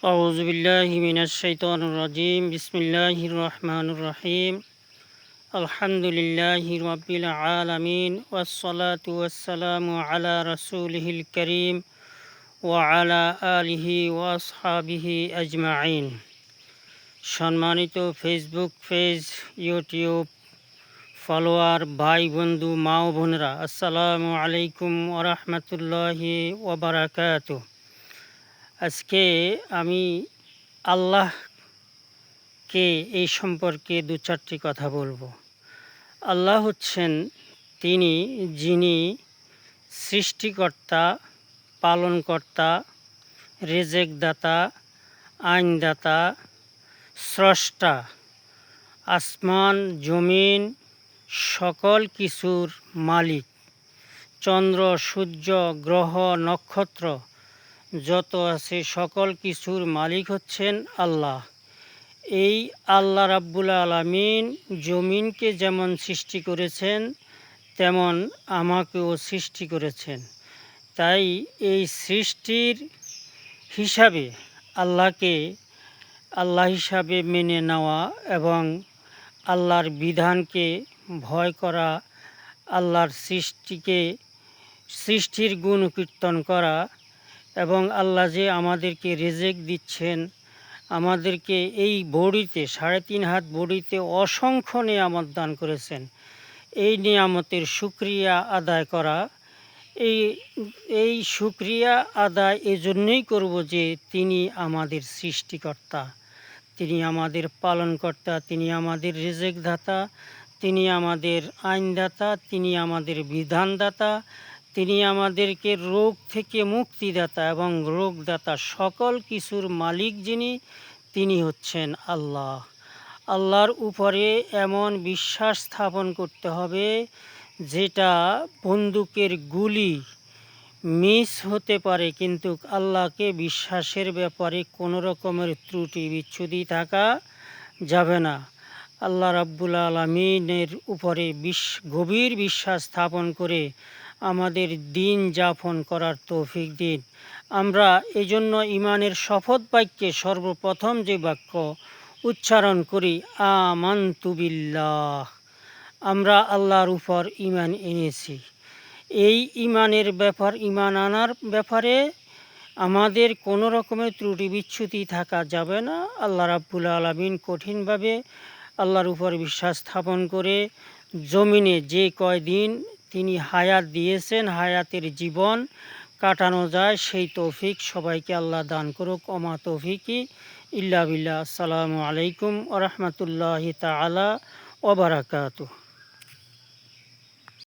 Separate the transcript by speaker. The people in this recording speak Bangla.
Speaker 1: أعوذ بالله من الشيطان الرجيم بسم الله الرحمن الرحيم الحمد لله رب العالمين والصلاة والسلام على رسوله الكريم وعلى آله وأصحابه أجمعين। সম্মানিত ফেসবুক পেজ, ইউটিউব ফলোয়ার ভাই বন্ধু মা ও বোনেরা, আসসালামু আলাইকুম ওয়া রাহমাতুল্লাহি ওয়া বারাকাতুহু। আজকে আমি আল্লাহকে এই সম্পর্কে দু চারটি কথা বলবো। আল্লাহ হচ্ছেন তিনি যিনি সৃষ্টিকর্তা, পালনকর্তা, রেজেকদাতা, আইনদাতা, স্রষ্টা, আসমান জমিন সকল কিছুর মালিক। চন্দ্র সূর্য গ্রহ নক্ষত্র যত আছে সকল কিছুর মালিক হচ্ছেন আল্লাহ। এই আল্লাহ রাব্বুল আলামিন জমিনকে যেমন সৃষ্টি করেছেন তেমন আমাকেও সৃষ্টি করেছেন। তাই এই সৃষ্টির হিসাবে আল্লাহকে আল্লাহ হিসাবে মেনে নেওয়া এবং আল্লাহর বিধানকে ভয় করা, আল্লাহর সৃষ্টির গুণ কীর্তন করা এবং আল্লাহ যে আমাদেরকে রিজিক দিচ্ছেন, আমাদেরকে এই বড়িতে 3.5 হাত বড়িতে অসংখ্য নিয়ামত দান করেছেন, এই নিয়ামতের শুকরিয়া আদায় করা। এই শুকরিয়া আদায় এজন্যই করব যে তিনি আমাদের সৃষ্টিকর্তা, তিনি আমাদের পালনকর্তা, তিনি আমাদের রিজিকদাতা, তিনি আমাদের আইনদাতা, তিনি আমাদের বিধানদাতা, তিনি আমাদেরকে রোগ থেকে মুক্তিদাতা এবং রোগদাতা, সকল কিছুর মালিক যিনি, তিনি হচ্ছেন আল্লাহ। আল্লাহর উপরে এমন বিশ্বাস স্থাপন করতে হবে যেটা বন্দুকের গুলি মিস হতে পারে, কিন্তু আল্লাহকে বিশ্বাসের ব্যাপারে কোনো রকমের ত্রুটি বিচ্ছুতি থাকা যাবে না। আল্লাহ রাব্বুল আলামিনের উপরে গভীর বিশ্বাস স্থাপন করে আমাদের দিন যাপন করার তৌফিক দিন। আমরা এজন্য ইমানের শপথ বাক্যে সর্বপ্রথম যে বাক্য উচ্চারণ করি, আমানতু বিল্লাহ, আমরা আল্লাহর উপর ইমান এনেছি। এই ইমান আনার ব্যাপারে আমাদের কোনো রকমের ত্রুটি বিচ্ছুতি থাকা যাবে না। আল্লাহ রাব্বুল আলামিন কঠিনভাবে আল্লাহর উপর বিশ্বাস স্থাপন করে জমিনে যে কয়দিন তিনি হায়াত দিয়েছেন, হায়াতের জীবন কাটানো যায়, সেই তৌফিক সবাইকে আল্লাহ দান করুক। ওমা তৌফিকি ইল্লা বিল্লাহ। আসসালামু আলাইকুম ওয়া রাহমাতুল্লাহি তাআলা ওয়া বারাকাতুহু।